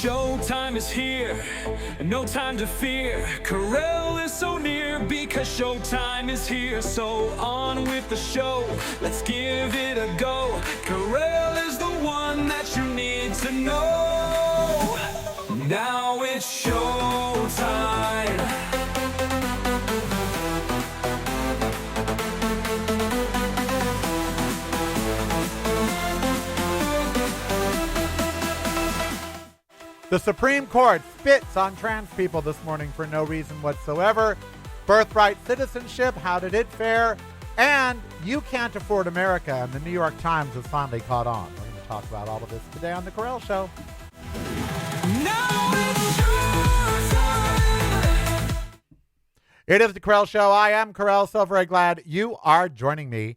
Showtime is here, no time to fear. Carell is so near because showtime is here. So on with the show, let's give it a go. Carell is the one that you need to know. Now it's showtime. The Supreme Court spits on trans people this morning for no reason whatsoever. Birthright citizenship, how did it fare? And you can't afford America, and the New York Times has finally caught on. We're going to talk about all of this today on The Carell Show. Now it's showtime. It is The Carell Show. I am Carell, so very glad you are joining me.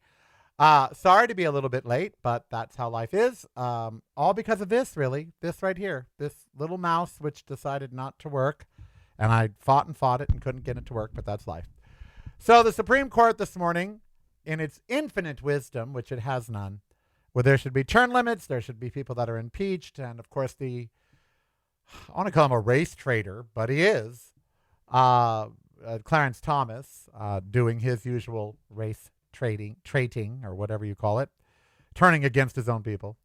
Sorry to be a little bit late, but that's how life is. All because of this, really. This right here. This little mouse which decided not to work. And I fought it and couldn't get it to work, but that's life. So the Supreme Court this morning, in its infinite wisdom, which it has none, where there should be term limits, there should be people that are impeached, and of course I want to call him a race traitor, but he is, Clarence Thomas, doing his usual race trading, or whatever you call it, turning against his own people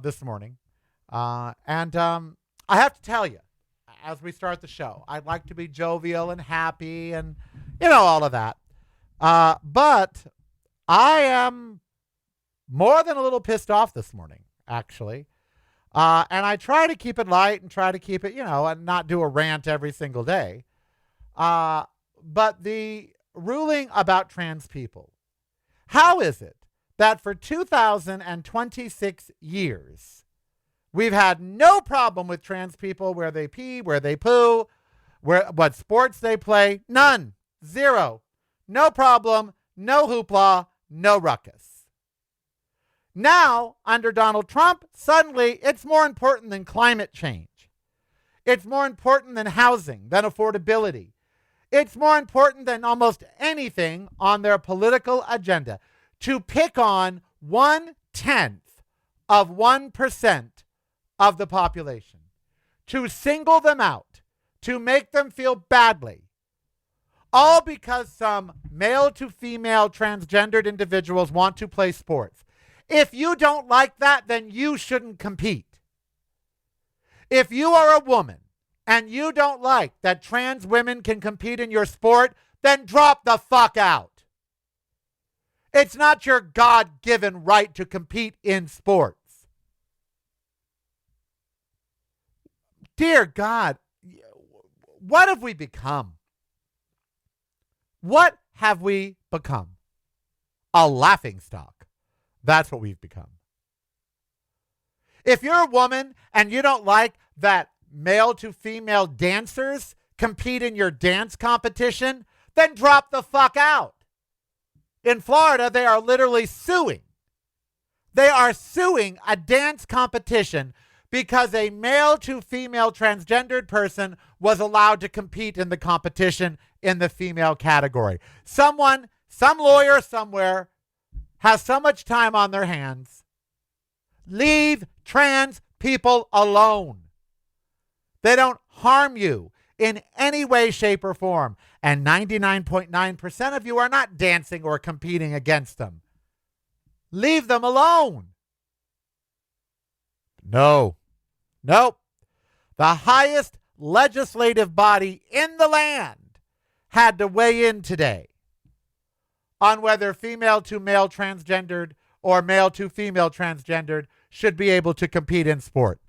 this morning. And I have to tell you, as we start the show, I'd like to be jovial and happy and, all of that. But I am more than a little pissed off this morning, actually. And I try to keep it light and try to keep it, and not do a rant every single day. But the ruling about trans people. How is it that for 2026 years, we've had no problem with trans people where they pee, where they poo, what sports they play? None. Zero. No problem. No hoopla. No ruckus. Now, under Donald Trump, suddenly it's more important than climate change. It's more important than housing, than affordability. It's more important than almost anything on their political agenda to pick on 1/10 of 1% of the population, to single them out, to make them feel badly, all because some male to female transgendered individuals want to play sports. If you don't like that, then you shouldn't compete. If you are a woman and you don't like that trans women can compete in your sport, then drop the fuck out. It's not your God-given right to compete in sports. Dear God, what have we become? What have we become? A laughingstock. That's what we've become. If you're a woman and you don't like that male to female dancers compete in your dance competition, then drop the fuck out. In Florida, they are literally suing. They are suing a dance competition because a male to female transgendered person was allowed to compete in the competition in the female category. Some lawyer somewhere has so much time on their hands. Leave trans people alone. They don't harm you in any way, shape, or form. And 99.9% of you are not dancing or competing against them. Leave them alone. No. Nope. The highest legislative body in the land had to weigh in today on whether female to male transgendered or male to female transgendered should be able to compete in sports.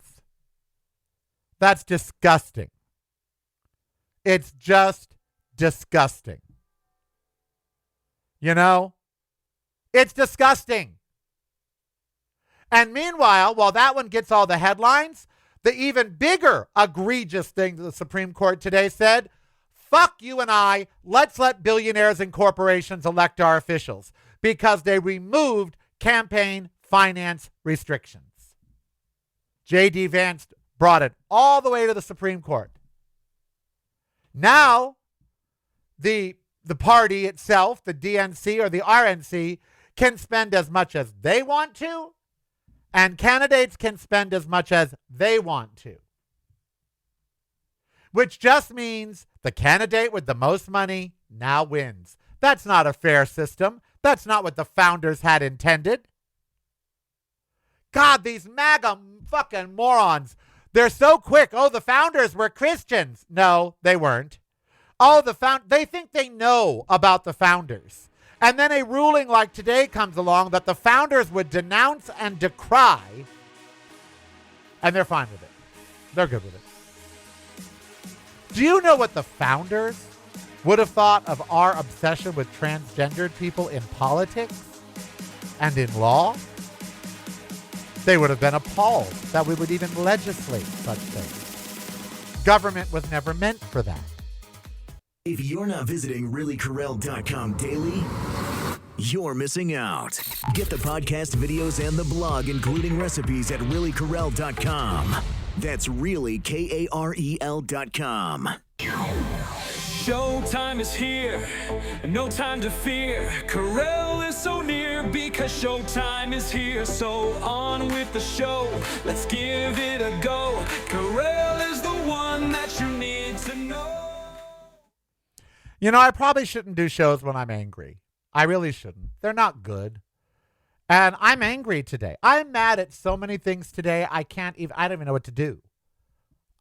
That's disgusting. It's just disgusting. It's disgusting. And meanwhile, while that one gets all the headlines, the even bigger egregious thing that the Supreme Court today said, fuck you and I, let's let billionaires and corporations elect our officials because they removed campaign finance restrictions. J.D. Vance brought it all the way to the Supreme Court. Now, the party itself, the DNC or the RNC, can spend as much as they want to, and candidates can spend as much as they want to. which just means the candidate with the most money now wins. That's not a fair system. That's not what the founders had intended. God, these MAGA fucking morons. They're so quick. Oh, the founders were Christians. No, they weren't. Oh, they think they know about the founders. And then a ruling like today comes along that the founders would denounce and decry, and they're fine with it. They're good with it. Do you know what the founders would have thought of our obsession with transgendered people in politics and in law? They would have been appalled that we would even legislate such things. Government was never meant for that. If you're not visiting reallycorrell.com daily, you're missing out. Get the podcast, videos, and the blog, including recipes at reallycorrell.com. That's really KAREL.com. Showtime is here, no time to fear. Corel is so near because showtime is here. So on with the show, let's give it a go. Corel is the one that you need to know. You know, I probably shouldn't do shows when I'm angry. I really shouldn't. They're not good. And I'm angry today. I'm mad at so many things today, I don't even know what to do.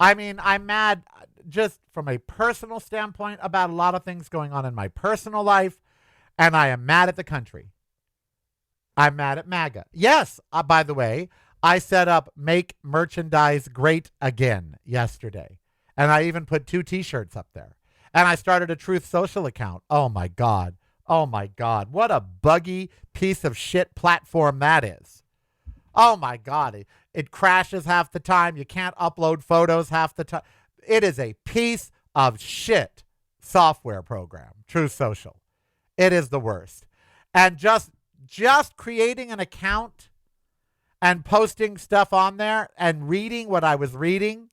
I mean, I'm mad just from a personal standpoint about a lot of things going on in my personal life, and I am mad at the country. I'm mad at MAGA. Yes, by the way, I set up Make Merchandise Great Again yesterday, and I even put 2 T-shirts up there. And I started a Truth Social account. Oh, my God. Oh, my God. What a buggy piece of shit platform that is. Oh, my God. It crashes half the time. You can't upload photos half the time. It is a piece of shit software program, Truth Social. It is the worst. And just creating an account and posting stuff on there and reading what I was reading,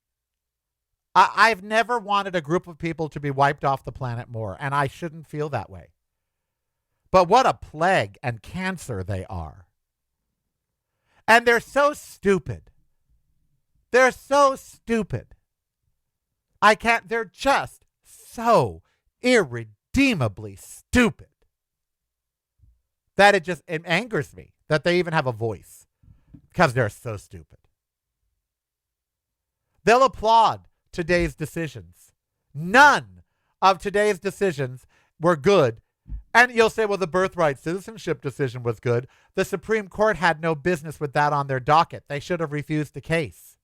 I've never wanted a group of people to be wiped off the planet more, and I shouldn't feel that way. But what a plague and cancer they are. And they're so stupid. They're so stupid. They're just so irredeemably stupid that it angers me that they even have a voice because they're so stupid. They'll applaud today's decisions. None of today's decisions were good. And you'll say, well, the birthright citizenship decision was good. The Supreme Court had no business with that on their docket. They should have refused the case.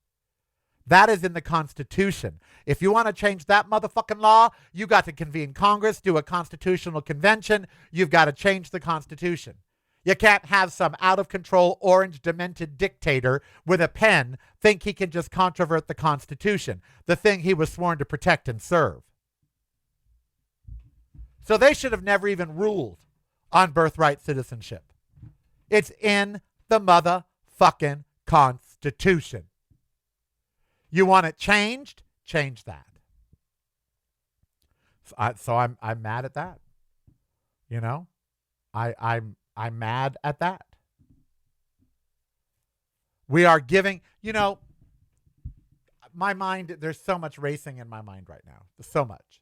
That is in the Constitution. If you want to change that motherfucking law, you got to convene Congress, do a constitutional convention. You've got to change the Constitution. You can't have some out-of-control, orange, demented dictator with a pen think he can just controvert the Constitution, the thing he was sworn to protect and serve. So they should have never even ruled on birthright citizenship. It's in the motherfucking Constitution. You want it changed? Change that. So I'm mad at that. You know, I'm mad at that. We are giving, my mind, there's so much racing in my mind right now. There's so much.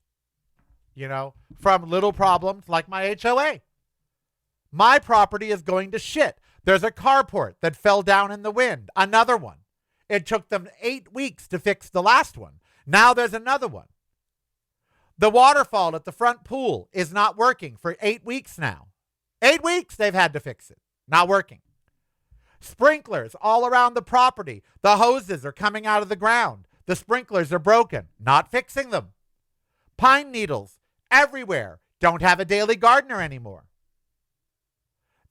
From little problems like my HOA. My property is going to shit. There's a carport that fell down in the wind. Another one. It took them 8 weeks to fix the last one. Now there's another one. The waterfall at the front pool is not working for 8 weeks now. 8 weeks they've had to fix it. Not working. Sprinklers all around the property. The hoses are coming out of the ground. The sprinklers are broken. Not fixing them. Pine needles everywhere. Don't have a daily gardener anymore.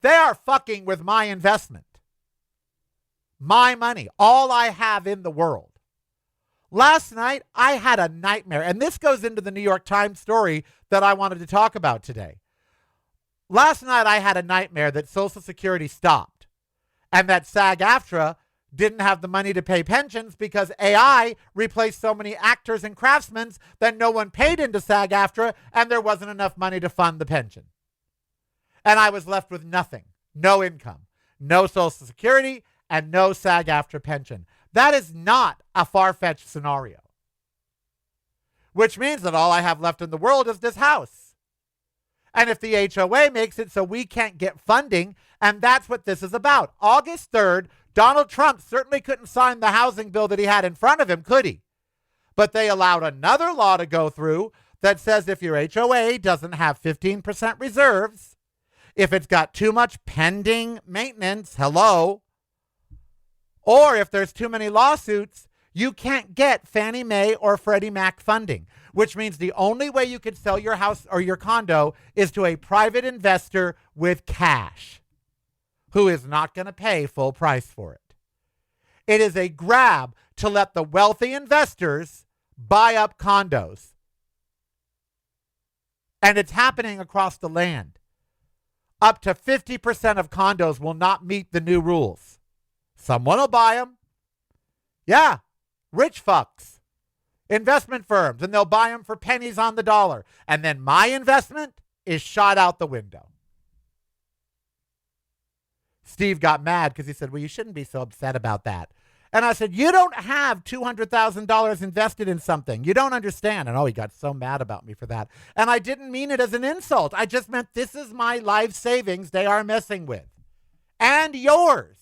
They are fucking with my investment. My money. All I have in the world. Last night, I had a nightmare. And this goes into the New York Times story that I wanted to talk about today. Last night, I had a nightmare that Social Security stopped. And that SAG-AFTRA didn't have the money to pay pensions because AI replaced so many actors and craftsmen that no one paid into SAG-AFTRA and there wasn't enough money to fund the pension. And I was left with nothing. No income. No Social Security and no SAG-AFTRA pension. That is not a far-fetched scenario. which means that all I have left in the world is this house. And if the HOA makes it so we can't get funding, and that's what this is about. August 3rd, Donald Trump certainly couldn't sign the housing bill that he had in front of him, could he? But they allowed another law to go through that says if your HOA doesn't have 15% reserves, if it's got too much pending maintenance, hello, or if there's too many lawsuits, you can't get Fannie Mae or Freddie Mac funding, which means the only way you could sell your house or your condo is to a private investor with cash who is not going to pay full price for it. It is a grab to let the wealthy investors buy up condos. And it's happening across the land. Up to 50% of condos will not meet the new rules. Someone will buy them. Yeah, rich fucks, investment firms, and they'll buy them for pennies on the dollar. And then my investment is shot out the window. Steve got mad because he said, well, you shouldn't be so upset about that. And I said, you don't have $200,000 invested in something. You don't understand. And he got so mad about me for that. And I didn't mean it as an insult. I just meant this is my life savings they are messing with. And yours.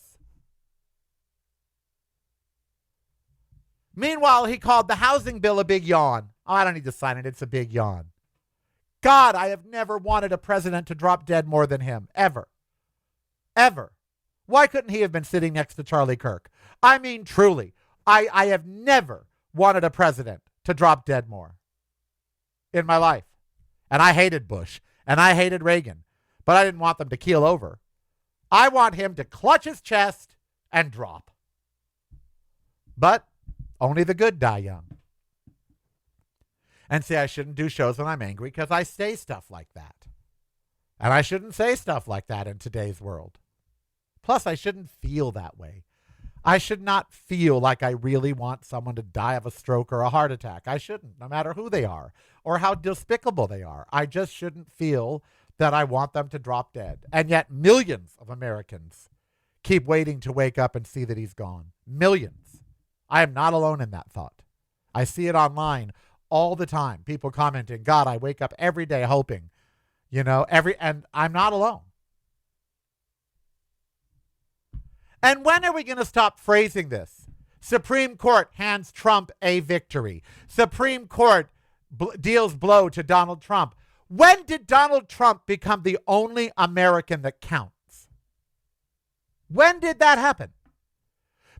Meanwhile, he called the housing bill a big yawn. Oh, I don't need to sign it. It's a big yawn. God, I have never wanted a president to drop dead more than him. Ever. Ever. Why couldn't he have been sitting next to Charlie Kirk? I mean, truly, I have never wanted a president to drop dead more in my life. And I hated Bush, and I hated Reagan, but I didn't want them to keel over. I want him to clutch his chest and drop. But only the good die young. And see, I shouldn't do shows when I'm angry because I say stuff like that. And I shouldn't say stuff like that in today's world. Plus, I shouldn't feel that way. I should not feel like I really want someone to die of a stroke or a heart attack. I shouldn't, no matter who they are or how despicable they are. I just shouldn't feel that I want them to drop dead. And yet millions of Americans keep waiting to wake up and see that he's gone. Millions. I am not alone in that thought. I see it online all the time. People commenting, God, I wake up every day hoping, and I'm not alone. And when are we going to stop phrasing this? Supreme Court hands Trump a victory. Supreme Court deals blow to Donald Trump. When did Donald Trump become the only American that counts? When did that happen?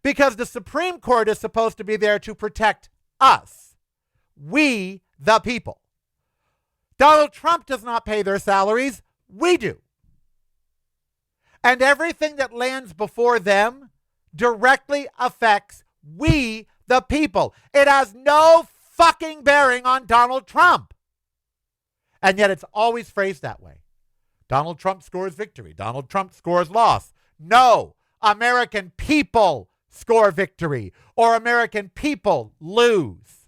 Because the Supreme Court is supposed to be there to protect us. We, the people. Donald Trump does not pay their salaries. We do. And everything that lands before them directly affects we, the people. It has no fucking bearing on Donald Trump. And yet it's always phrased that way. Donald Trump scores victory. Donald Trump scores loss. No, American people score victory or American people lose.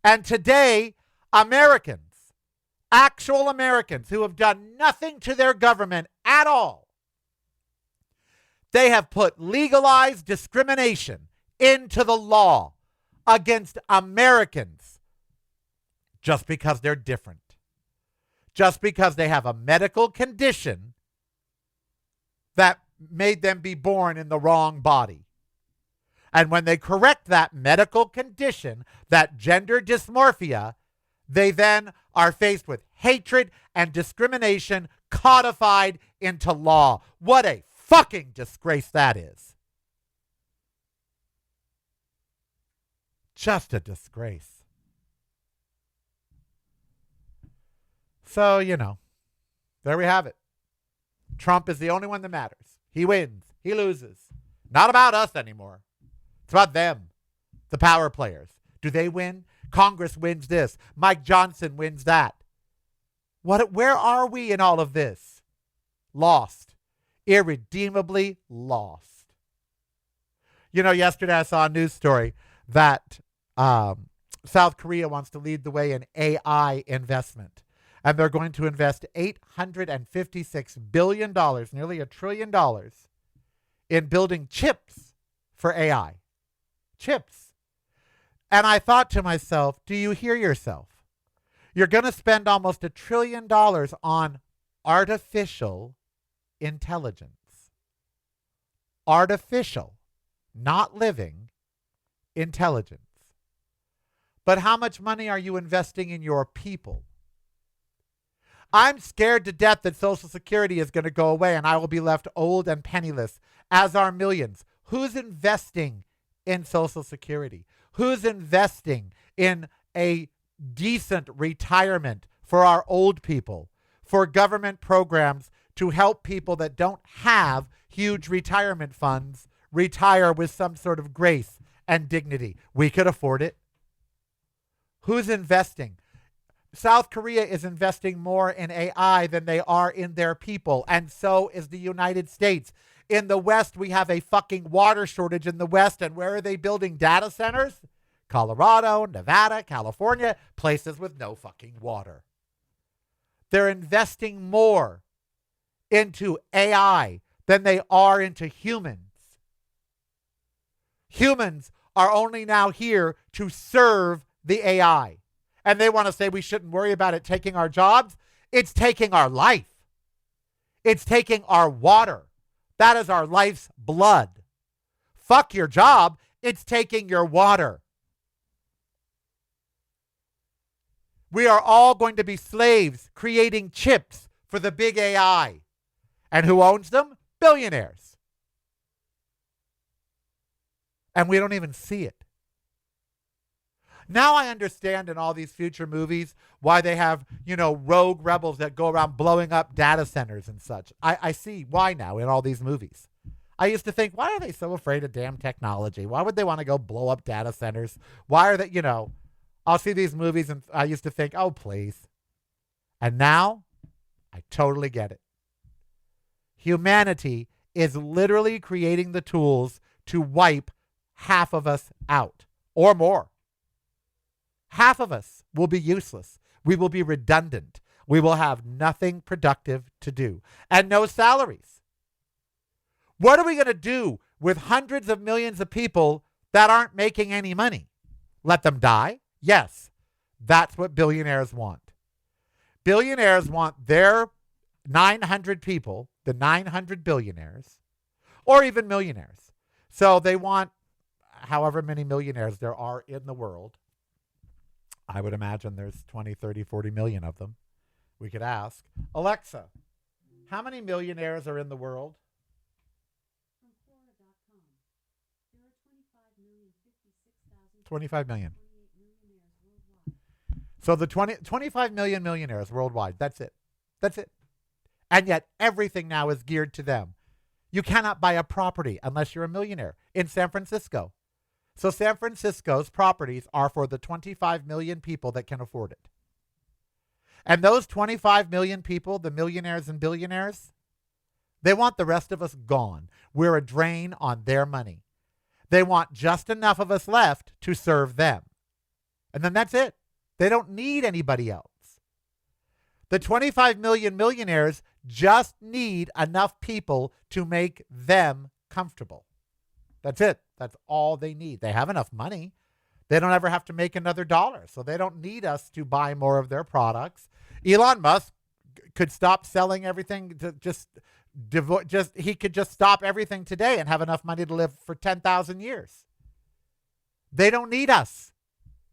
And today, Americans, actual Americans who have done nothing to their government at all, they have put legalized discrimination into the law against Americans just because they're different. Just because they have a medical condition that made them be born in the wrong body. And when they correct that medical condition, that gender dysmorphia, they then are faced with hatred and discrimination codified into law. What a fucking disgrace that is. Just a disgrace. So, there we have it. Trump is the only one that matters. He wins. He loses. Not about us anymore. It's about them, the power players. Do they win? Congress wins this. Mike Johnson wins that. Where are we in all of this? Lost. Irredeemably lost. Yesterday I saw a news story that South Korea wants to lead the way in AI investment. And they're going to invest $856 billion, nearly $1 trillion, in building chips for AI. Chips. And I thought to myself, do you hear yourself? You're going to spend almost $1 trillion on artificial intelligence. Artificial, not living, intelligence. But how much money are you investing in your people? I'm scared to death that Social Security is going to go away and I will be left old and penniless, as are millions. Who's investing in Social Security? Who's investing in a decent retirement for our old people, for government programs to help people that don't have huge retirement funds retire with some sort of grace and dignity? We could afford it. Who's investing? South Korea is investing more in AI than they are in their people, and so is the United States. In the West, we have a fucking water shortage in the West, and where are they building data centers? Colorado, Nevada, California, places with no fucking water. They're investing more into AI than they are into humans. Humans are only now here to serve the AI. And they want to say we shouldn't worry about it taking our jobs. It's taking our life. It's taking our water. That is our life's blood. Fuck your job. It's taking your water. We are all going to be slaves creating chips for the big AI. And who owns them? Billionaires. And we don't even see it. Now I understand in all these future movies why they have, rogue rebels that go around blowing up data centers and such. I see why now in all these movies. I used to think, why are they so afraid of damn technology? Why would they want to go blow up data centers? Why are they, I'll see these movies and I used to think, oh, please. And now I totally get it. Humanity is literally creating the tools to wipe half of us out or more. Half of us will be useless. We will be redundant. We will have nothing productive to do and no salaries. What are we going to do with hundreds of millions of people that aren't making any money? Let them die? Yes, that's what billionaires want. Billionaires want their 900 people, the 900 billionaires, or even millionaires. So they want however many millionaires there are in the world. I would imagine there's 20, 30, 40 million of them. We could ask, Alexa, how many millionaires are in the world? From Quora.com, there are 25 million. 25 millionaires worldwide. So the 25 million millionaires worldwide, that's it. That's it. And yet everything now is geared to them. You cannot buy a property unless you're a millionaire in San Francisco. So San Francisco's properties are for the 25 million people that can afford it. And those 25 million people, the millionaires and billionaires, they want the rest of us gone. We're a drain on their money. They want just enough of us left to serve them. And then that's it. They don't need anybody else. The 25 million millionaires just need enough people to make them comfortable. That's it. That's all they need. They have enough money. They don't ever have to make another dollar. So they don't need us to buy more of their products. Elon Musk could stop selling everything to he could just stop everything today and have enough money to live for 10,000 years. They don't need us.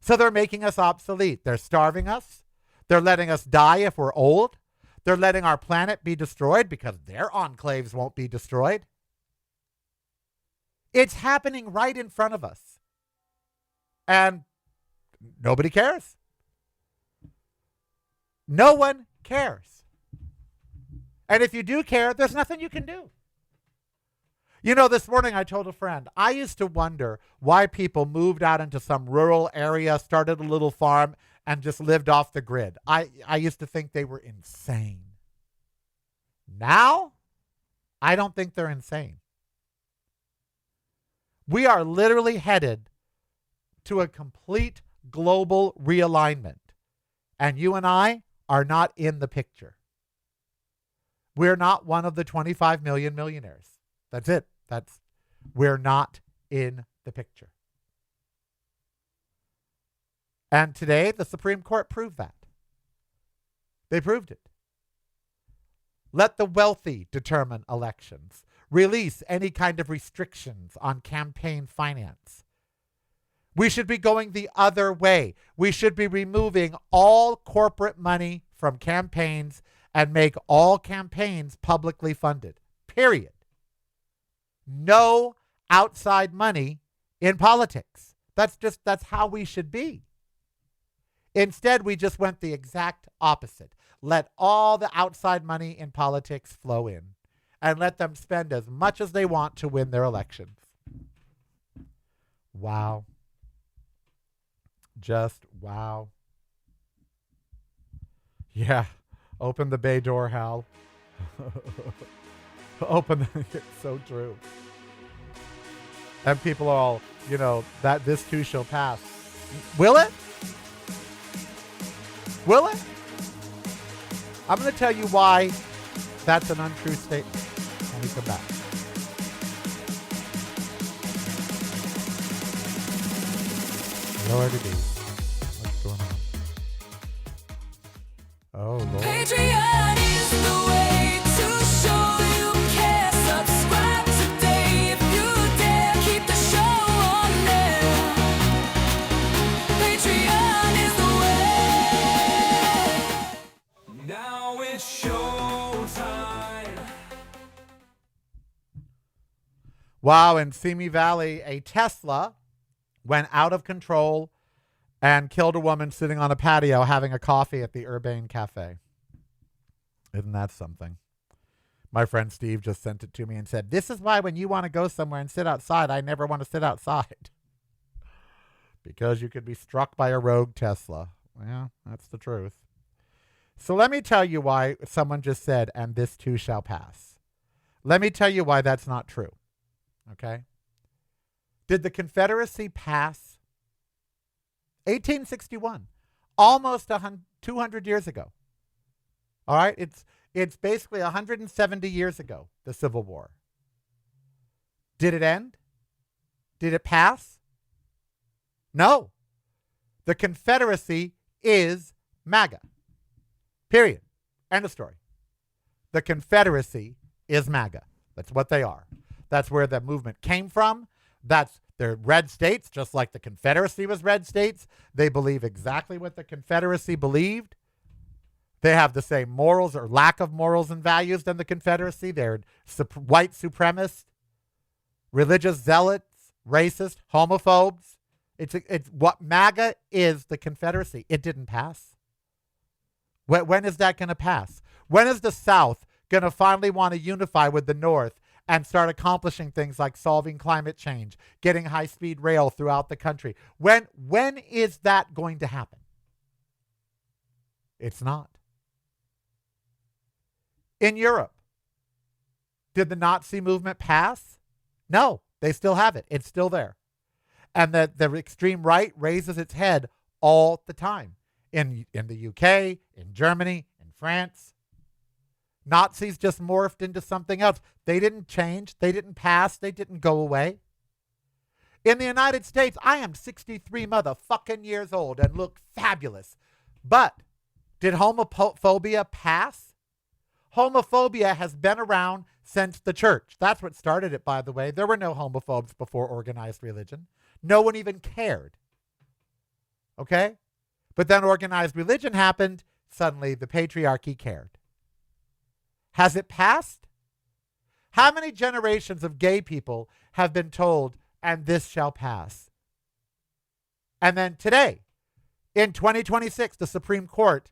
So they're making us obsolete. They're starving us. They're letting us die if we're old. They're letting our planet be destroyed because their enclaves won't be destroyed. It's happening right in front of us. And nobody cares. No one cares. And if you do care, there's nothing you can do. This morning I told a friend, I used to wonder why people moved out into some rural area, started a little farm, and just lived off the grid. I used to think they were insane. Now, I don't think they're insane. We are literally headed to a complete global realignment. And you and I are not in the picture. We're not one of the 25 million millionaires. That's it. We're not in the picture. And today, the Supreme Court proved that. They proved it. Let the wealthy determine elections. Release any kind of restrictions on campaign finance. We should be going the other way. We should be removing all corporate money from campaigns and make all campaigns publicly funded. Period. No outside money in politics. That's how we should be. Instead, we just went the exact opposite. Let all the outside money in politics flow in and let them spend as much as they want to win their elections. Wow. Just wow. Yeah. Open the bay door, Hal. It's so true. And people are all, that this too shall pass. Will it? Will it? I'm going to tell you why that's an untrue statement when we come back. Lord, it is. What's going on? Oh, Lord. Patreon is the way to show you care. Subscribe today if you dare. Keep the show on there. Patreon is the way. Now it's showtime. Wow, in Simi Valley, a Tesla went out of control and killed a woman sitting on a patio having a coffee at the Urbane Cafe. Isn't that something? My friend Steve just sent it to me and said, this is why when you want to go somewhere and sit outside, I never want to sit outside. Because you could be struck by a rogue Tesla. Well, that's the truth. So let me tell you why someone just said, and this too shall pass. Let me tell you why that's not true. Okay? Did the Confederacy pass? 1861, almost 200 years ago. All right? It's basically 170 years ago, the Civil War. Did it end? Did it pass? No. The Confederacy is MAGA. Period. End of story. The Confederacy is MAGA. That's what they are. That's where the movement came from. They're red states, just like the Confederacy was red states. They believe exactly what the Confederacy believed. They have the same morals or lack of morals and values than the Confederacy. They're white supremacists, religious zealots, racist, homophobes. It's what MAGA is, the Confederacy. It didn't pass. When is that going to pass? When is the South going to finally want to unify with the North and start accomplishing things like solving climate change, getting high-speed rail throughout the country? When is that going to happen? It's not. In Europe, did the Nazi movement pass? No, they still have it. It's still there. And the extreme right raises its head all the time. In the UK, in Germany, in France. Nazis just morphed into something else. They didn't change. They didn't pass. They didn't go away. In the United States, I am 63 motherfucking years old and look fabulous. But did homophobia pass? Homophobia has been around since the church. That's what started it, by the way. There were no homophobes before organized religion. No one even cared. Okay? But then organized religion happened. Suddenly, the patriarchy cared. Has it passed? How many generations of gay people have been told, and this shall pass? And then today, in 2026, the Supreme Court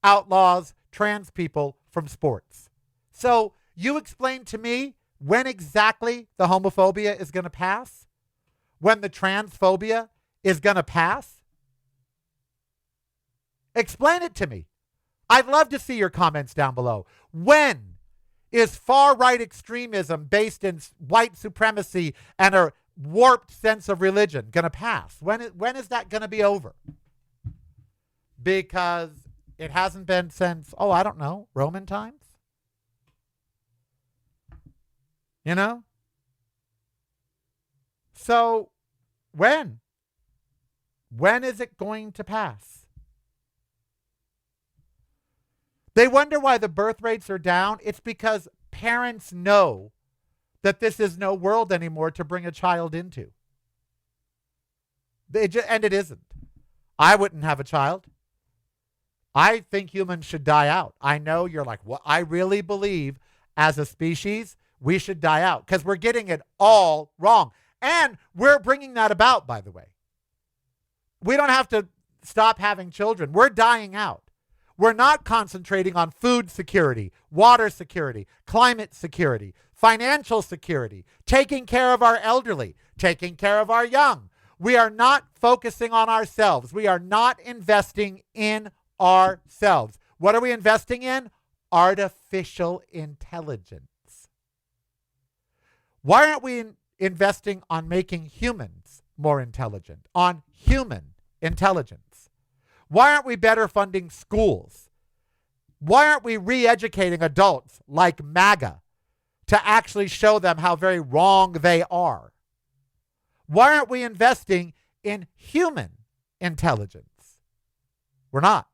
outlaws trans people from sports. So you explain to me when exactly the homophobia is going to pass? When the transphobia is going to pass? Explain it to me. I'd love to see your comments down below. When is far-right extremism based in white supremacy and a warped sense of religion going to pass? When is that going to be over? Because it hasn't been since, I don't know, Roman times? You know? So, when? When is it going to pass? They wonder why the birth rates are down. It's because parents know that this is no world anymore to bring a child into. And it isn't. I wouldn't have a child. I think humans should die out. I know you're like, well, I really believe as a species we should die out because we're getting it all wrong. And we're bringing that about, by the way. We don't have to stop having children. We're dying out. We're not concentrating on food security, water security, climate security, financial security, taking care of our elderly, taking care of our young. We are not focusing on ourselves. We are not investing in ourselves. What are we investing in? Artificial intelligence. Why aren't we investing on making humans more intelligent, on human intelligence? Why aren't we better funding schools? Why aren't we re-educating adults like MAGA to actually show them how very wrong they are? Why aren't we investing in human intelligence? We're not.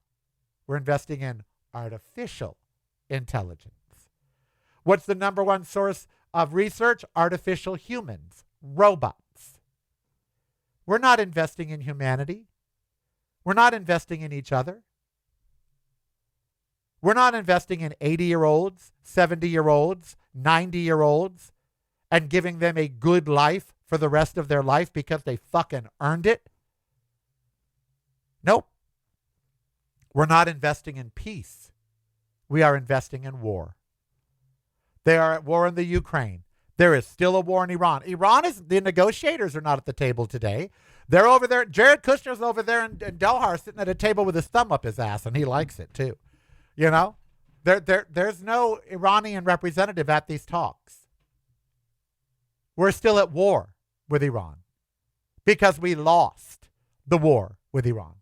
We're investing in artificial intelligence. What's the number one source of research? Artificial humans, robots. We're not investing in humanity. We're not investing in each other. We're not investing in 80-year-olds, 70-year-olds, 90-year-olds, and giving them a good life for the rest of their life because they fucking earned it. Nope. We're not investing in peace. We are investing in war. They are at war in the Ukraine. There is still a war in Iran. The negotiators are not at the table today. They're over there. Jared Kushner's over there in Doha sitting at a table with his thumb up his ass, and he likes it too. You know? There's no Iranian representative at these talks. We're still at war with Iran because we lost the war with Iran.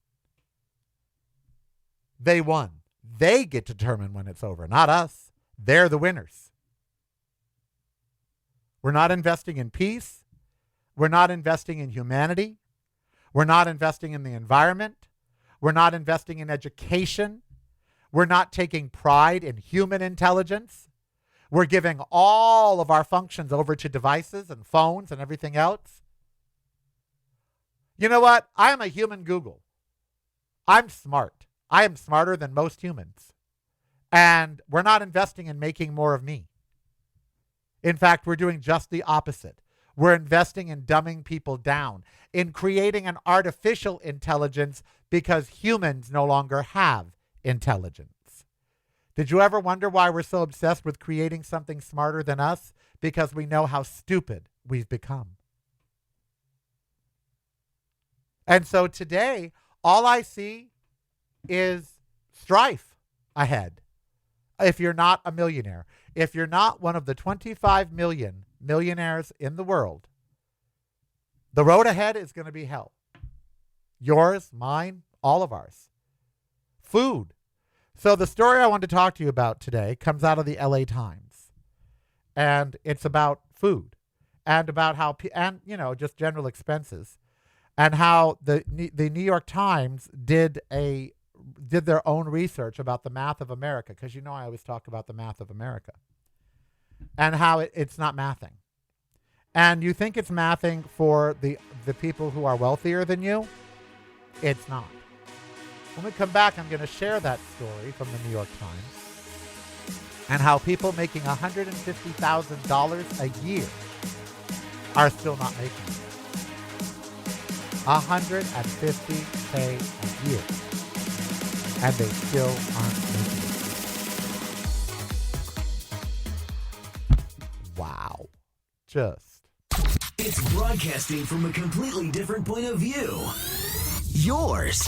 They won. They get to determine when it's over, not us. They're the winners. We're not investing in peace. We're not investing in humanity. We're not investing in the environment. We're not investing in education. We're not taking pride in human intelligence. We're giving all of our functions over to devices and phones and everything else. You know what? I am a human Google. I'm smart. I am smarter than most humans. And we're not investing in making more of me. In fact, we're doing just the opposite. We're investing in dumbing people down, in creating an artificial intelligence because humans no longer have intelligence. Did you ever wonder why we're so obsessed with creating something smarter than us? Because we know how stupid we've become. And so today, all I see is strife ahead. If you're not a millionaire, if you're not one of the 25 million millionaires in the world, the road ahead is going to be hell. Yours, mine, all of ours. Food. So the story I want to talk to you about today comes out of the LA Times. And it's about food and about how, just general expenses and how the New York Times did their own research about the math of America, because I always talk about the math of America and how it's not mathing. And you think it's mathing for the people who are wealthier than you? It's not. When we come back, I'm going to share that story from the New York Times and how people making $150,000 a year are still not making it. $150K a year. And they still aren't making it. Wow. It's broadcasting from a completely different point of view. Yours.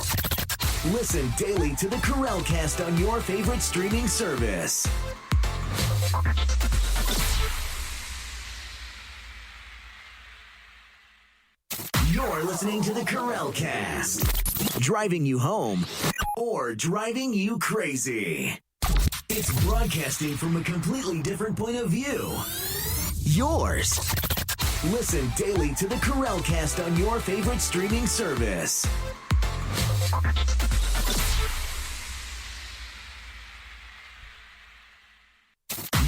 Listen daily to the Corralcast on your favorite streaming service. You're listening to the Corralcast. Driving you home or driving you crazy. It's broadcasting from a completely different point of view. Yours. Listen daily to the Corralcast on your favorite streaming service.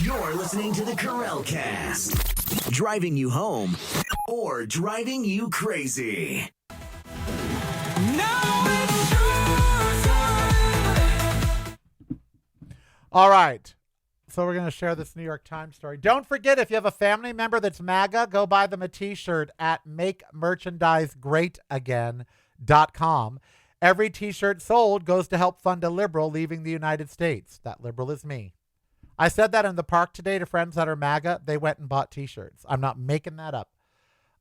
You're listening to the Corralcast, driving you home or driving you crazy. Now it's your time. All right. So we're going to share this New York Times story. Don't forget, if you have a family member that's MAGA, go buy them a T-shirt at makemerchandisegreatagain.com. Every T-shirt sold goes to help fund a liberal leaving the United States. That liberal is me. I said that in the park today to friends that are MAGA. They went and bought T-shirts. I'm not making that up.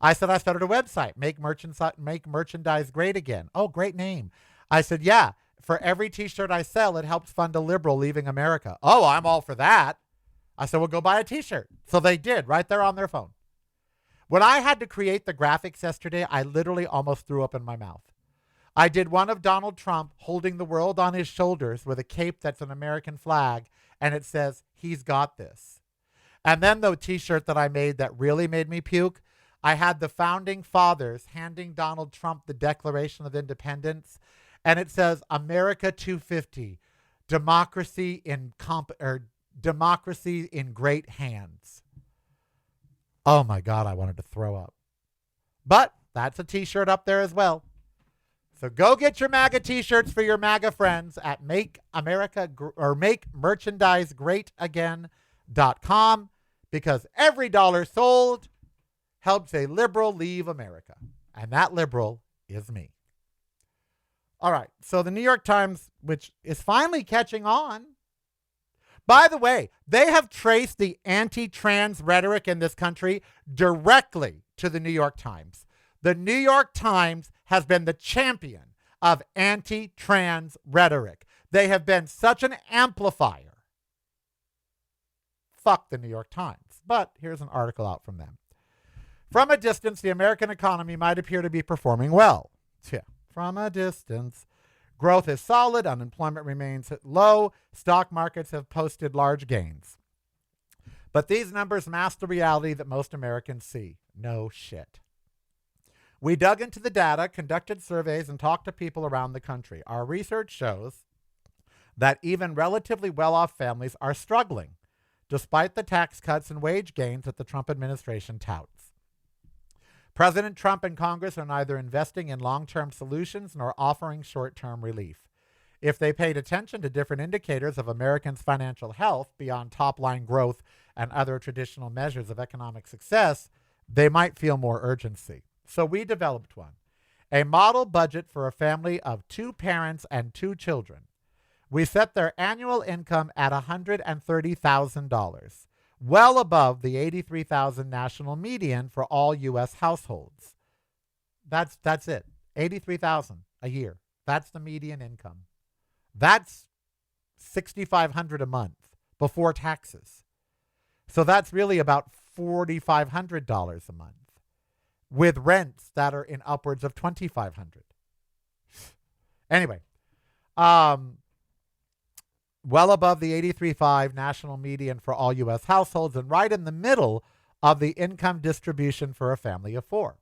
I said I started a website, Make Merchandise Great Again. Oh, great name. I said, yeah, for every T-shirt I sell, it helps fund a liberal leaving America. Oh, I'm all for that. I said, well, go buy a T-shirt. So they did, right there on their phone. When I had to create the graphics yesterday, I literally almost threw up in my mouth. I did one of Donald Trump holding the world on his shoulders with a cape that's an American flag, and it says, he's got this. And then the T-shirt that I made that really made me puke, I had the founding fathers handing Donald Trump the Declaration of Independence, and it says, America 250, democracy in great hands. Oh my God, I wanted to throw up. But that's a T-shirt up there as well. So go get your MAGA T-shirts for your MAGA friends at makemerchandisegreatagain.com, because every dollar sold helps a liberal leave America. And that liberal is me. All right. So the New York Times, which is finally catching on. By the way, they have traced the anti-trans rhetoric in this country directly to the New York Times. The New York Times has been the champion of anti-trans rhetoric. They have been such an amplifier. Fuck the New York Times. But here's an article out from them. From a distance, the American economy might appear to be performing well. Yeah, from a distance. Growth is solid. Unemployment remains low. Stock markets have posted large gains. But these numbers mask the reality that most Americans see. No shit. We dug into the data, conducted surveys, and talked to people around the country. Our research shows that even relatively well-off families are struggling, despite the tax cuts and wage gains that the Trump administration touts. President Trump and Congress are neither investing in long-term solutions nor offering short-term relief. If they paid attention to different indicators of Americans' financial health beyond top-line growth and other traditional measures of economic success, they might feel more urgency. So we developed one, a model budget for a family of 2 parents and 2 children. We set their annual income at $130,000, well above the $83,000 national median for all U.S. households. That's it, $83,000 a year. That's the median income. That's $6,500 a month before taxes. So that's really about $4,500 a month, with rents that are in upwards of $2,500. Anyway, well above the 83.5 national median for all U.S. households, and right in the middle of the income distribution for a family of 4.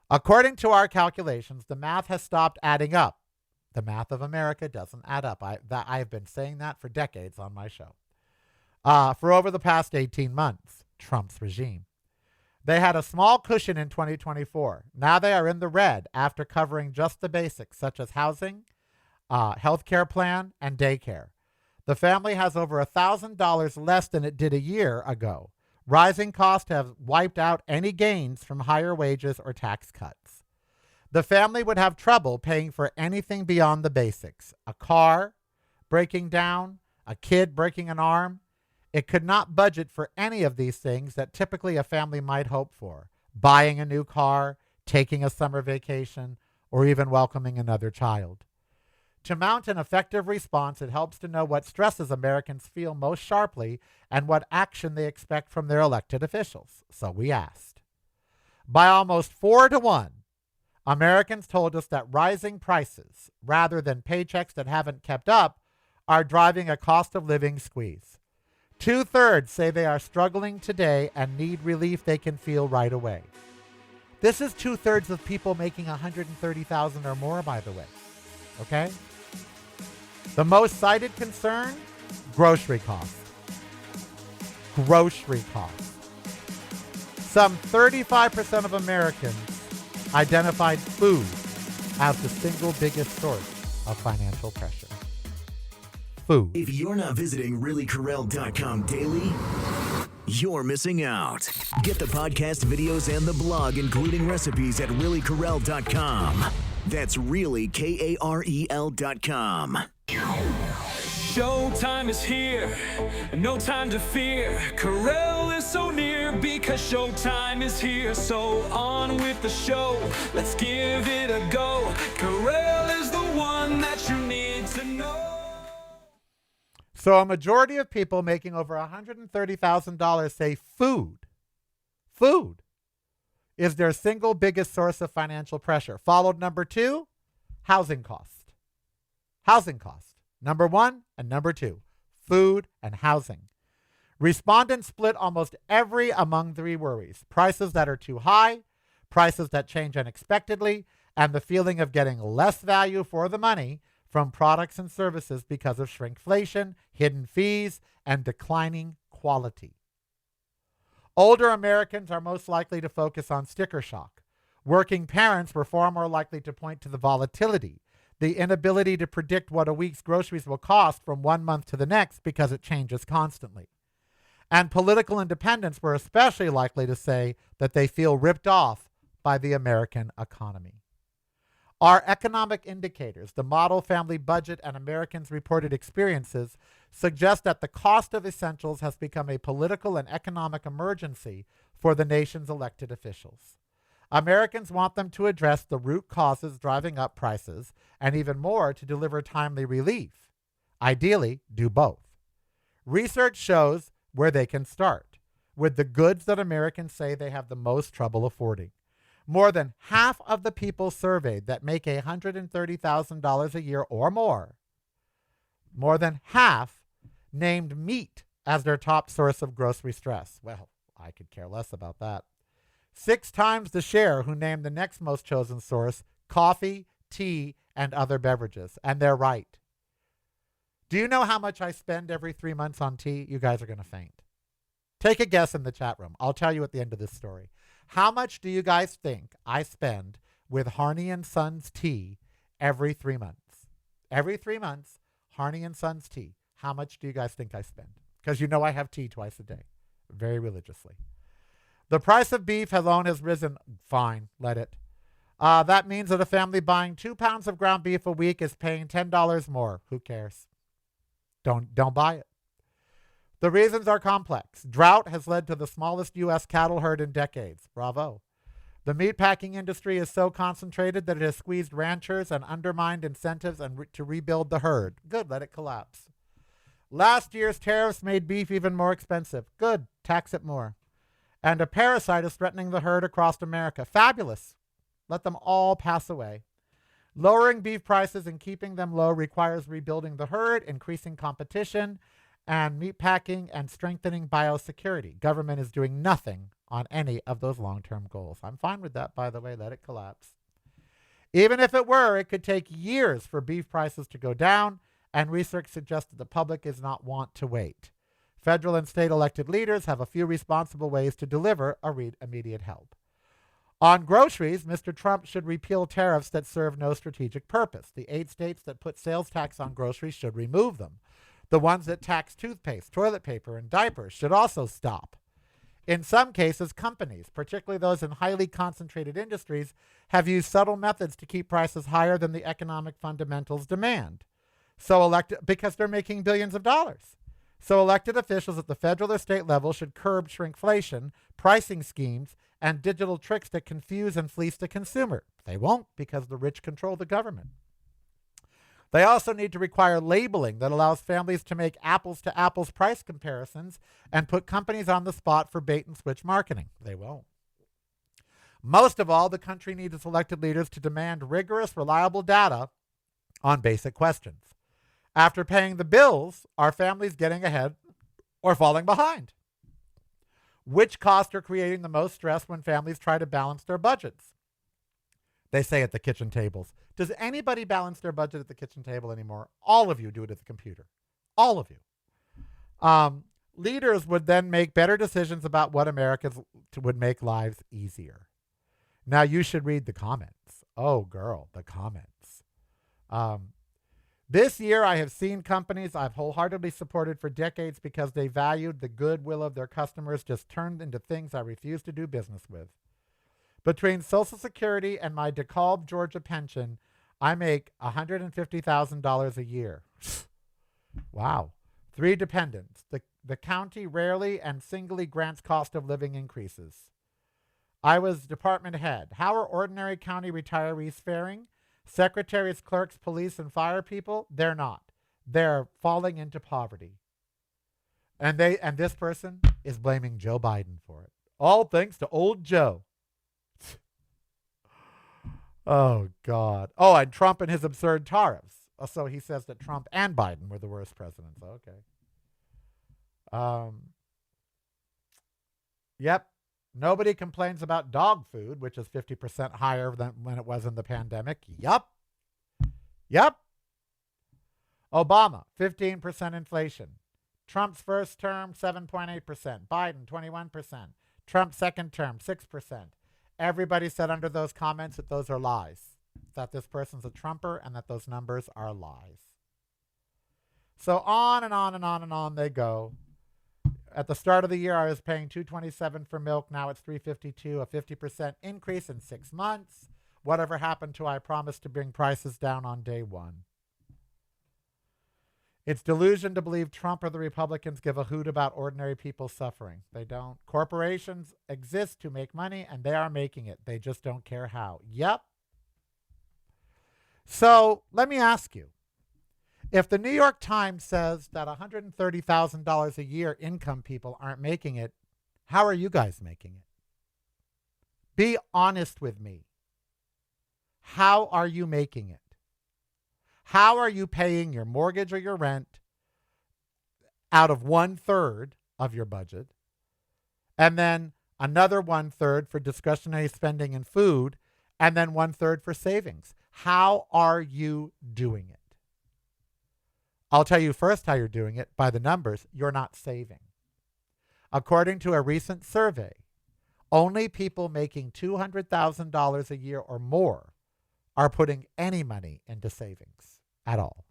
According to our calculations, the math has stopped adding up. The math of America doesn't add up. I've been saying that for decades on my show. For over the past 18 months, Trump's regime. They had a small cushion in 2024. Now they are in the red after covering just the basics, such as housing, health care plan, and daycare. The family has over $1,000 less than it did a year ago. Rising costs have wiped out any gains from higher wages or tax cuts. The family would have trouble paying for anything beyond the basics. A car breaking down, a kid breaking an arm. It could not budget for any of these things that typically a family might hope for. Buying a new car, taking a summer vacation, or even welcoming another child. To mount an effective response, it helps to know what stresses Americans feel most sharply and what action they expect from their elected officials. So we asked. By almost 4-1, Americans told us that rising prices, rather than paychecks that haven't kept up, are driving a cost of living squeeze. 2/3 say they are struggling today and need relief they can feel right away. This is 2/3 of people making $130,000 or more, by the way. Okay? The most cited concern, grocery costs. Grocery costs. Some 35% of Americans identified food as the single biggest source of financial pressure. Food. If you're not visiting reallycorrell.com daily, you're missing out. Get the podcast videos and the blog, including recipes, at reallycorrell.com. That's really KAREL.com. Showtime is here, no time to fear. Corel is so near because showtime is here. So on with the show, let's give it a go. Corel is the one that you need to know. So a majority of people making over $130,000 say food is their single biggest source of financial pressure. Followed number 2, housing cost. Housing cost. Number 1 and number 2, food and housing. Respondents split almost every among 3 worries: prices that are too high, prices that change unexpectedly, and the feeling of getting less value for the money from products and services because of shrinkflation, hidden fees, and declining quality. Older Americans are most likely to focus on sticker shock. Working parents were far more likely to point to the volatility, the inability to predict what a week's groceries will cost from one month to the next because it changes constantly. And political independents were especially likely to say that they feel ripped off by the American economy. Our economic indicators, the model family budget, and Americans' reported experiences suggest that the cost of essentials has become a political and economic emergency for the nation's elected officials. Americans want them to address the root causes driving up prices, and even more, to deliver timely relief. Ideally, do both. Research shows where they can start, with the goods that Americans say they have the most trouble affording. More than half of the people surveyed that make $130,000 a year or more than half named meat as their top source of grocery stress. Well, I could care less about that. 6 times the share who named the next most chosen source, coffee, tea, and other beverages. And they're right. Do you know how much I spend every 3 months on tea? You guys are going to faint. Take a guess in the chat room. I'll tell you at the end of this story. How much do you guys think I spend with Harney & Sons tea every 3 months? Every 3 months, Harney & Sons tea. How much do you guys think I spend? Because you know I have tea twice a day, very religiously. The price of beef alone has risen. Fine, let it. That means that a family buying 2 pounds of ground beef a week is paying $10 more. Who cares? Don't buy it. The reasons are complex. Drought has led to the smallest U.S. cattle herd in decades. Bravo. The meatpacking industry is so concentrated that it has squeezed ranchers and undermined incentives to rebuild the herd. Good, let it collapse. Last year's tariffs made beef even more expensive. Good, tax it more. And a parasite is threatening the herd across America. Fabulous. Let them all pass away. Lowering beef prices and keeping them low requires rebuilding the herd, increasing competition, and meatpacking, and strengthening biosecurity. Government is doing nothing on any of those long-term goals. I'm fine with that, by the way. Let it collapse. Even if it were, it could take years for beef prices to go down, and research suggests that the public is not want to wait. Federal and state elected leaders have a few responsible ways to deliver immediate help. On groceries, Mr. Trump should repeal tariffs that serve no strategic purpose. The 8 states that put sales tax on groceries should remove them. The ones that tax toothpaste, toilet paper, and diapers should also stop. In some cases, companies, particularly those in highly concentrated industries, have used subtle methods to keep prices higher than the economic fundamentals demand. Because they're making billions of dollars. So elected officials at the federal or state level should curb shrinkflation, pricing schemes, and digital tricks that confuse and fleece the consumer. They won't, because the rich control the government. They also need to require labeling that allows families to make apples-to-apples price comparisons and put companies on the spot for bait-and-switch marketing. They won't. Most of all, the country needs its elected leaders to demand rigorous, reliable data on basic questions. After paying the bills, are families getting ahead or falling behind. Which costs are creating the most stress when families try to balance their budgets? They say at the kitchen tables. Does anybody balance their budget at the kitchen table anymore? All of you do it at the computer. All of you. Leaders would then make better decisions about what Americans would make lives easier. Now you should read the comments. Oh, girl, the comments. This year I have seen companies I've wholeheartedly supported for decades because they valued the goodwill of their customers just turned into things I refuse to do business with. Between Social Security and my DeKalb, Georgia pension, I make $150,000 a year. Wow. 3 dependents. The county rarely and singly grants cost of living increases. I was department head. How are ordinary county retirees faring? Secretaries, clerks, police, and fire people? They're not. They're falling into poverty. And this person is blaming Joe Biden for it. All thanks to old Joe. Oh, God. Oh, and Trump and his absurd tariffs. So he says that Trump and Biden were the worst presidents. Okay. Yep. Nobody complains about dog food, which is 50% higher than when it was in the pandemic. Yup. Obama, 15% inflation. Trump's first term, 7.8%. Biden, 21%. Trump's second term, 6%. Everybody said under those comments that those are lies, that this person's a Trumper and that those numbers are lies. So on and on and on and on they go. At the start of the year, I was paying $2.27 for milk. Now it's $3.52, a 50% increase in 6 months. Whatever happened to I promised to bring prices down on day one? It's delusion to believe Trump or the Republicans give a hoot about ordinary people suffering. They don't. Corporations exist to make money, and they are making it. They just don't care how. Yep. So let me ask you. If the New York Times says that $130,000 a year income people aren't making it, how are you guys making it? Be honest with me. How are you making it? How are you paying your mortgage or your rent out of 1/3 of your budget, and then another 1/3 for discretionary spending and food, and then 1/3 for savings? How are you doing it? I'll tell you first how you're doing it. By the numbers, you're not saving. According to a recent survey, only people making $200,000 a year or more are putting any money into savings at all.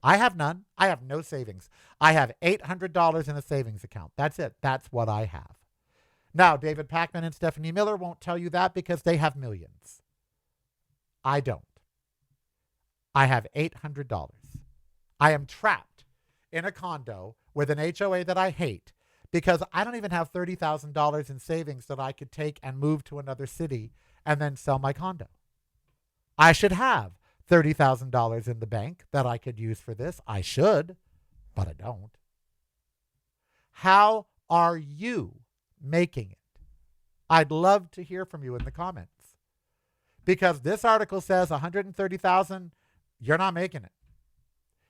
I have none. I have no savings. I have $800 in a savings account. That's it. That's what I have. Now, David Pakman and Stephanie Miller won't tell you that because they have millions. I don't. I have $800. I am trapped in a condo with an HOA that I hate because I don't even have $30,000 in savings that I could take and move to another city and then sell my condo. I should have $30,000 in the bank that I could use for this. I should, but I don't. How are you making it? I'd love to hear from you in the comments because this article says $130,000, you're not making it.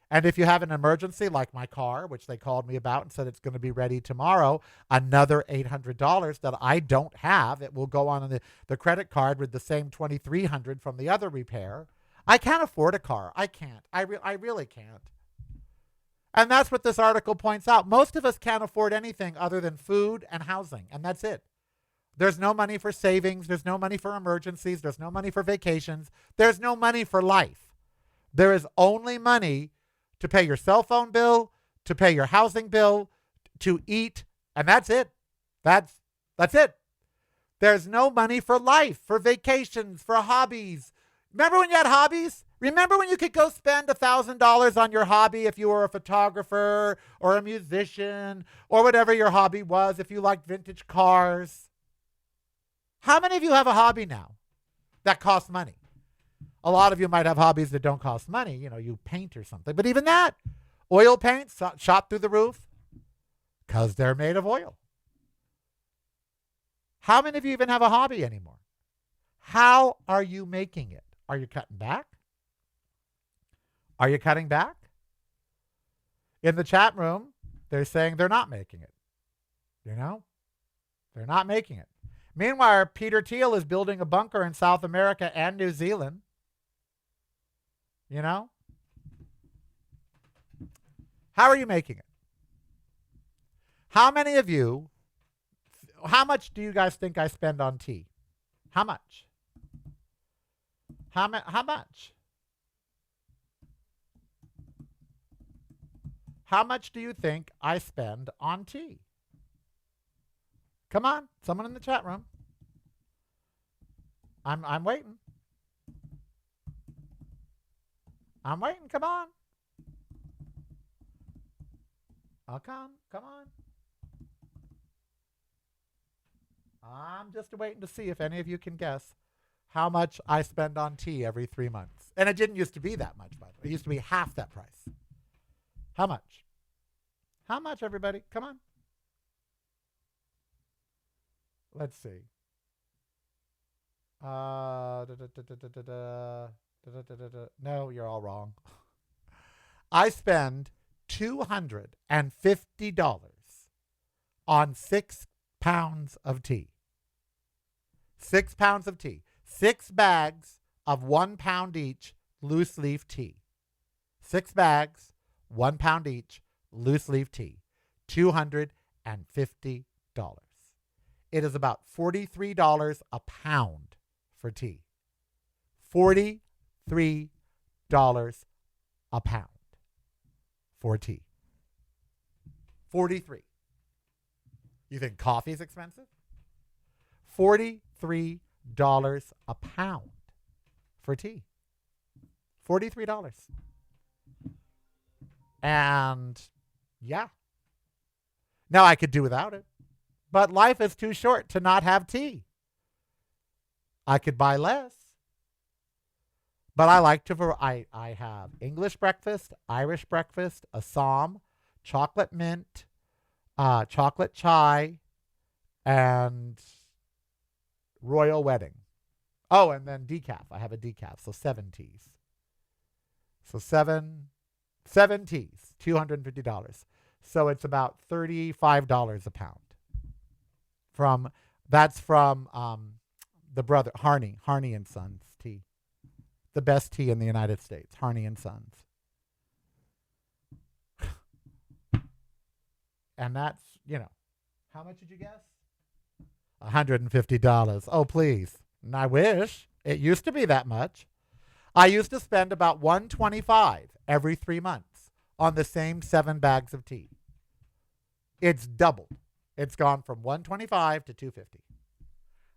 And if you have an emergency like my car, which they called me about and said it's going to be ready tomorrow, another $800 that I don't have, it will go on the credit card with the same $2,300 from the other repair. I can't afford a car. I can't. I really can't. And that's what this article points out. Most of us can't afford anything other than food and housing, and that's it. There's no money for savings. There's no money for emergencies. There's no money for vacations. There's no money for life. There is only money to pay your cell phone bill, to pay your housing bill, to eat, and that's it. That's it. There's no money for life, for vacations, for hobbies. Remember when you had hobbies? Remember when you could go spend $1,000 on your hobby if you were a photographer or a musician or whatever your hobby was, if you liked vintage cars? How many of you have a hobby now that costs money? A lot of you might have hobbies that don't cost money. You know, you paint or something. But even that, oil paints shot through the roof because they're made of oil. How many of you even have a hobby anymore? How are you making it? Are you cutting back? Are you cutting back? In the chat room, They're saying they're not making it. You know? They're not making it. Meanwhile, Peter Thiel is building a bunker in South America and New Zealand. You know? How are you making it? How many of you, how much do you guys think I spend on tea? How much? How much? How much do you think I spend on tea? Come on, someone in the chat room. I'm waiting. I'm waiting. Come on. I'll come. Come on. I'm just waiting to see if any of you can guess how much I spend on tea every 3 months. And it didn't used to be that much, by the way. It used to be half that price. How much? How much, everybody? Come on. Let's see. No, you're all wrong. I spend $250 on 6 pounds of tea. 6 pounds of tea. 6 bags of 1 pound each loose leaf tea. 6 bags, 1 pound each, loose leaf tea. $250. It is about $43 a pound for tea. $43 a pound for tea. 43. You think coffee is expensive? $43 a pound for tea. $43. And yeah. Now I could do without it. But life is too short to not have tea. I could buy less. But I like to, I have English breakfast, Irish breakfast, Assam, chocolate mint, chocolate chai, and royal wedding. Oh, and then decaf. I have a decaf, so 7 teas. So seven teas, $250. So it's about $35 a pound. That's from the brother Harney and Sons tea. The best tea in the United States, Harney and Sons. And that's, how much did you guess? $150. Oh, please. And I wish it used to be that much. I used to spend about $125 every 3 months on the same 7 bags of tea. It's doubled. It's gone from $125 to $250.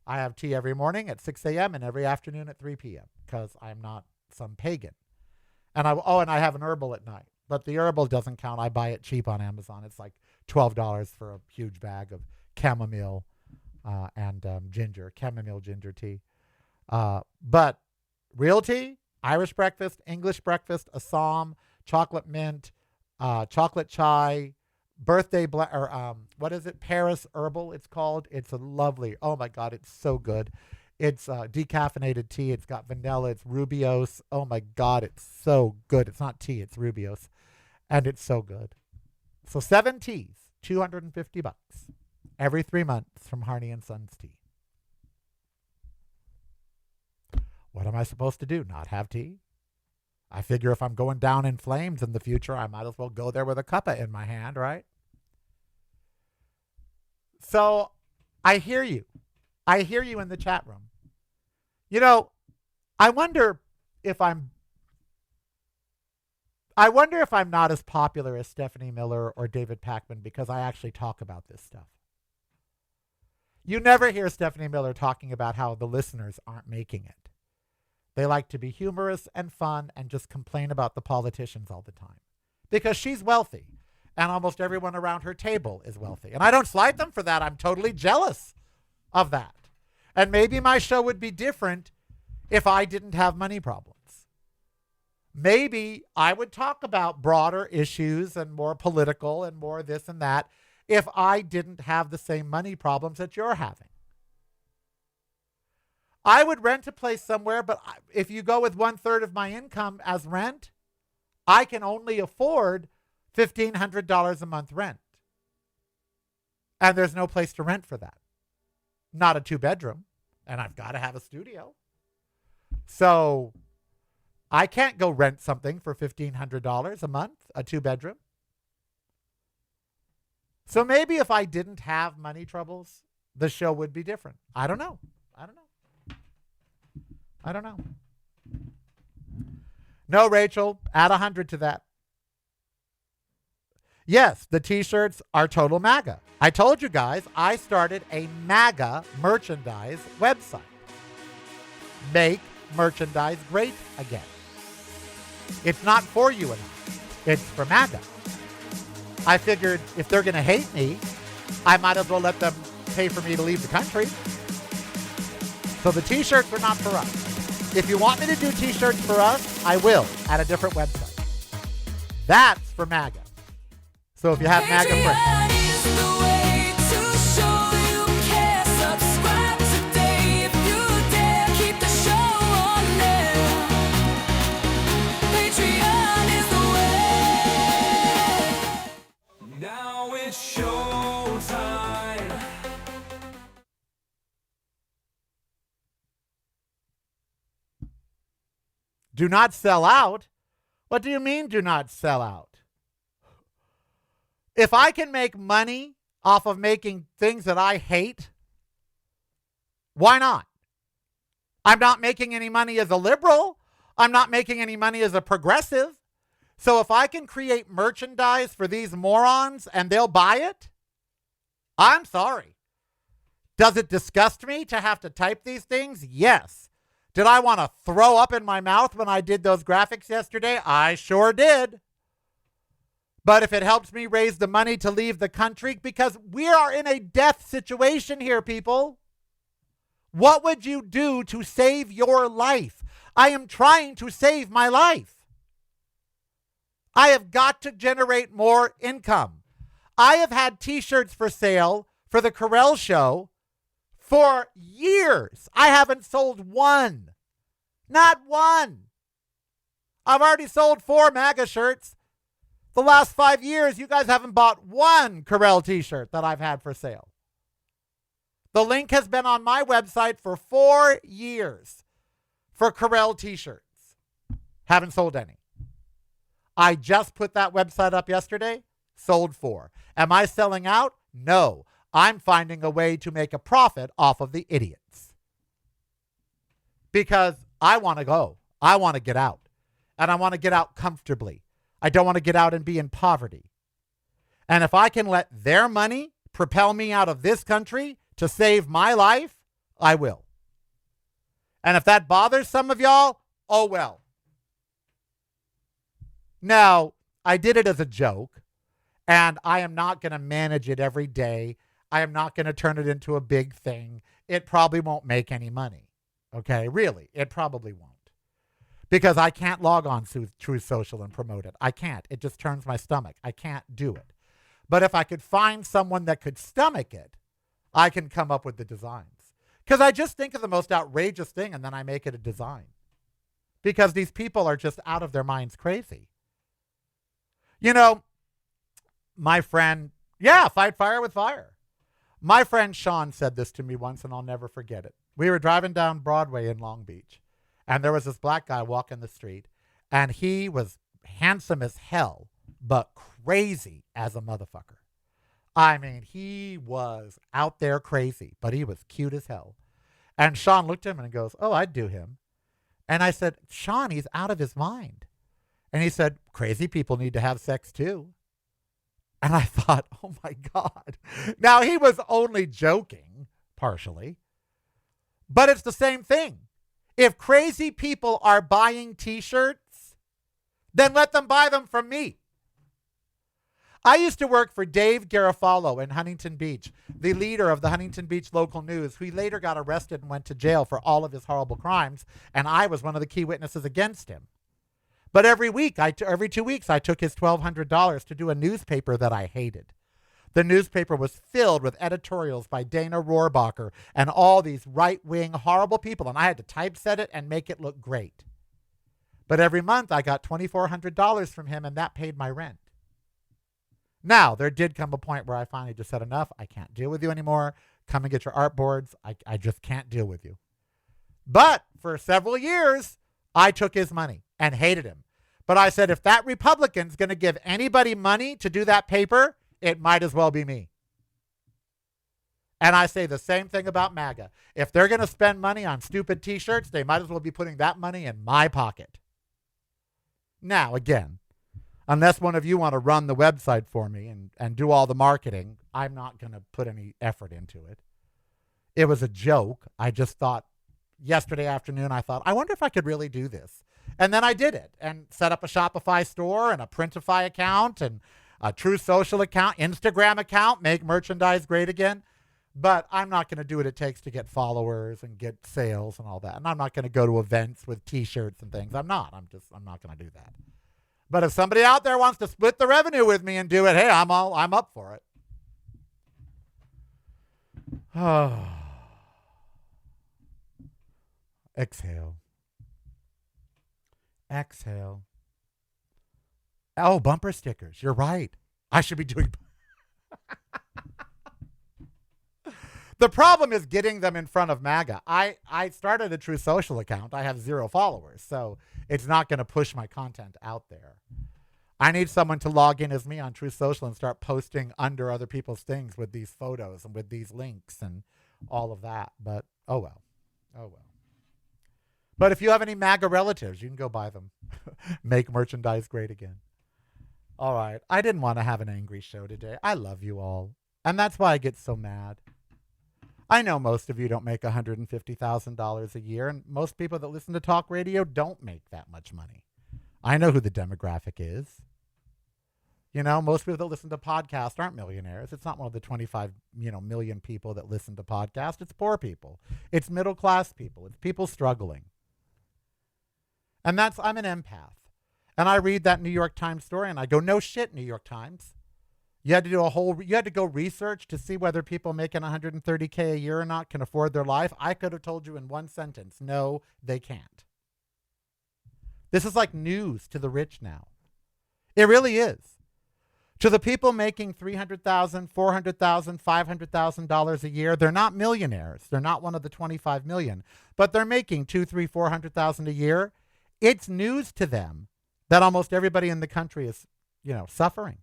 I have tea every morning at 6 a.m. and every afternoon at 3 p.m. because I'm not some pagan. And I have an herbal at night. But the herbal doesn't count. I buy it cheap on Amazon. It's like $12 for a huge bag of chamomile and chamomile ginger tea. But real tea, Irish breakfast, English breakfast, Assam, chocolate mint, chocolate chai, what is it? Paris herbal, it's called. It's a lovely, oh my God, it's so good. It's decaffeinated tea. It's got vanilla. It's Rubios. Oh my God, it's so good. It's not tea, it's Rubios. And it's so good. So 7 teas, $250 every 3 months from Harney and Sons Tea. What am I supposed to do? Not have tea? I figure if I'm going down in flames in the future, I might as well go there with a cuppa in my hand, right? So I hear you. I hear you in the chat room. I wonder if I'm not as popular as Stephanie Miller or David Pakman because I actually talk about this stuff. You never hear Stephanie Miller talking about how the listeners aren't making it. They like to be humorous and fun and just complain about the politicians all the time because she's wealthy and almost everyone around her table is wealthy. And I don't slight them for that. I'm totally jealous of that. And maybe my show would be different if I didn't have money problems. Maybe I would talk about broader issues and more political and more this and that if I didn't have the same money problems that you're having. I would rent a place somewhere, but if you go with 1/3 of my income as rent, I can only afford $1,500 a month rent. And there's no place to rent for that. Not a 2-bedroom. And I've got to have a studio. So I can't go rent something for $1,500 a month, a 2-bedroom. So maybe if I didn't have money troubles, the show would be different. I don't know. No, Rachel, add 100 to that. Yes, the t-shirts are total MAGA. I told you guys I started a MAGA merchandise website. Make merchandise great again. It's not for you and I. It's for MAGA. I figured if they're going to hate me, I might as well let them pay for me to leave the country. So the t-shirts are not for us. If you want me to do t-shirts for us, I will at a different website. That's for MAGA. So if you have MAGA friends. Now it's showtime. Do not sell out? What do you mean do not sell out? If I can make money off of making things that I hate, why not? I'm not making any money as a liberal. I'm not making any money as a progressive. So if I can create merchandise for these morons and they'll buy it, I'm sorry. Does it disgust me to have to type these things? Yes. Did I want to throw up in my mouth when I did those graphics yesterday? I sure did. But if it helps me raise the money to leave the country, because we are in a death situation here, people. What would you do to save your life? I am trying to save my life. I have got to generate more income. I have had t-shirts for sale for the Carell Show for years. I haven't sold one. Not one. I've already sold 4 MAGA shirts. The last 5 years, you guys haven't bought one Carell t-shirt that I've had for sale. The link has been on my website for 4 years for Carell t-shirts. Haven't sold any. I just put that website up yesterday, sold 4. Am I selling out? No. I'm finding a way to make a profit off of the idiots. Because I want to go. I want to get out. And I want to get out comfortably. I don't want to get out and be in poverty. And if I can let their money propel me out of this country to save my life, I will. And if that bothers some of y'all, oh well. Now, I did it as a joke, and I am not going to manage it every day. I am not going to turn it into a big thing. It probably won't make any money. Okay, really, it probably won't. Because I can't log on to Truth Social and promote it. I can't. It just turns my stomach. I can't do it. But if I could find someone that could stomach it, I can come up with the designs. Because I just think of the most outrageous thing, and then I make it a design. Because these people are just out of their minds crazy. You know, my friend, fight fire with fire. My friend Sean said this to me once, and I'll never forget it. We were driving down Broadway in Long Beach, and there was this black guy walking the street, and he was handsome as hell, but crazy as a motherfucker. I mean, he was out there crazy, but he was cute as hell. And Sean looked at him and goes, "Oh, I'd do him." And I said, "Sean, he's out of his mind." And he said, "Crazy people need to have sex too." And I thought, oh my God. Now, he was only joking, partially. But it's the same thing. If crazy people are buying t-shirts, then let them buy them from me. I used to work for Dave Garofalo in Huntington Beach, the leader of the Huntington Beach local news, who later got arrested and went to jail for all of his horrible crimes, and I was one of the key witnesses against him. But every 2 weeks, I took his $1,200 to do a newspaper that I hated. The newspaper was filled with editorials by Dana Rohrabacher and all these right-wing horrible people, and I had to typeset it and make it look great. But every month, I got $2,400 from him, and that paid my rent. Now, there did come a point where I finally just said, enough. I can't deal with you anymore. Come and get your art boards. I just can't deal with you. But for several years, I took his money and hated him. But I said, if that Republican's going to give anybody money to do that paper, it might as well be me. And I say the same thing about MAGA. If they're going to spend money on stupid T-shirts, they might as well be putting that money in my pocket. Now, again, unless one of you want to run the website for me and do all the marketing, I'm not going to put any effort into it. It was a joke. I just thought yesterday afternoon, I wonder if I could really do this. And then I did it and set up a Shopify store and a Printify account and a True Social account, Instagram account, make merchandise great again. But I'm not going to do what it takes to get followers and get sales and all that. And I'm not going to go to events with T-shirts and things. I'm not going to do that. But if somebody out there wants to split the revenue with me and do it, hey, I'm up for it. Exhale. Exhale. Oh, bumper stickers. You're right. I should be doing. The problem is getting them in front of MAGA. I started a True Social account. I have 0 followers, so it's not going to push my content out there. I need someone to log in as me on True Social and start posting under other people's things with these photos and with these links and all of that. But, oh well. Oh well. But if you have any MAGA relatives, you can go buy them. Make merchandise great again. All right. I didn't want to have an angry show today. I love you all. And that's why I get so mad. I know most of you don't make $150,000 a year, and most people that listen to talk radio don't make that much money. I know who the demographic is. You know, most people that listen to podcasts aren't millionaires. It's not one of the 25, million people that listen to podcasts. It's poor people. It's middle-class people. It's people struggling. And I'm an empath. And I read that New York Times story and I go, no shit, New York Times. You had to go research to see whether people making $130K a year or not can afford their life. I could have told you in one sentence, no, they can't. This is like news to the rich now. It really is. To the people making $300,000, $400,000, $500,000 a year, they're not millionaires. They're not one of the 25 million, but they're making $200,000, $300,000, $400,000 a year. It's news to them that almost everybody in the country is, suffering.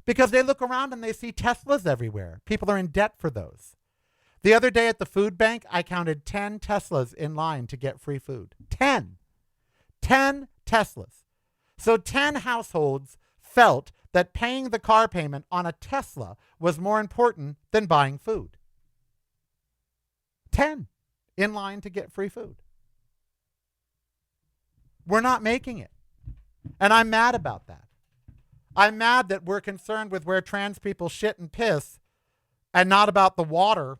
Because they look around and they see Teslas everywhere. People are in debt for those. The other day at the food bank, I counted 10 Teslas in line to get free food. 10. 10 Teslas. So 10 households felt that paying the car payment on a Tesla was more important than buying food. 10 in line to get free food. We're not making it. And I'm mad about that. I'm mad that we're concerned with where trans people shit and piss and not about the water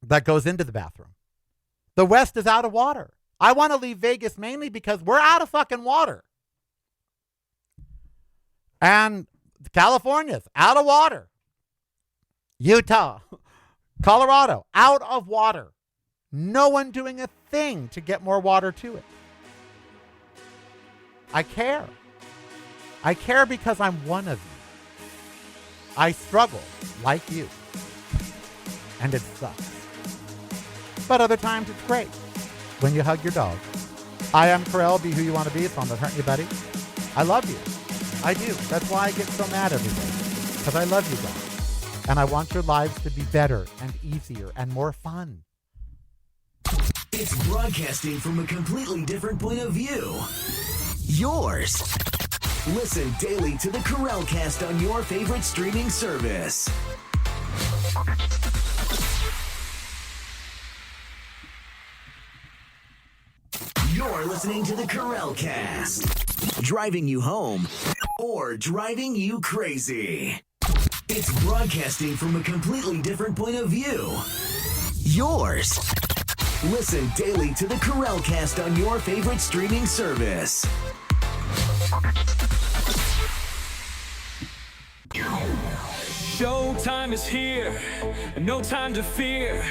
that goes into the bathroom. The West is out of water. I want to leave Vegas mainly because we're out of fucking water. And California's out of water. Utah, Colorado, out of water. No one doing a thing to get more water to it. I care. I care because I'm one of you. I struggle like you. And it sucks. But other times it's great. When you hug your dog. I am Carell. Be who you want to be. It's on the hurt you, buddy. I love you. I do. That's why I get so mad every day. Because I love you guys. And I want your lives to be better and easier and more fun. It's broadcasting from a completely different point of view. Yours. Listen daily to the Carell Cast on your favorite streaming service. You're listening to the Carell Cast. Driving you home or driving you crazy. It's broadcasting from a completely different point of view. Yours. Listen daily to the Carell Cast on your favorite streaming service. Showtime is here, no time to fear.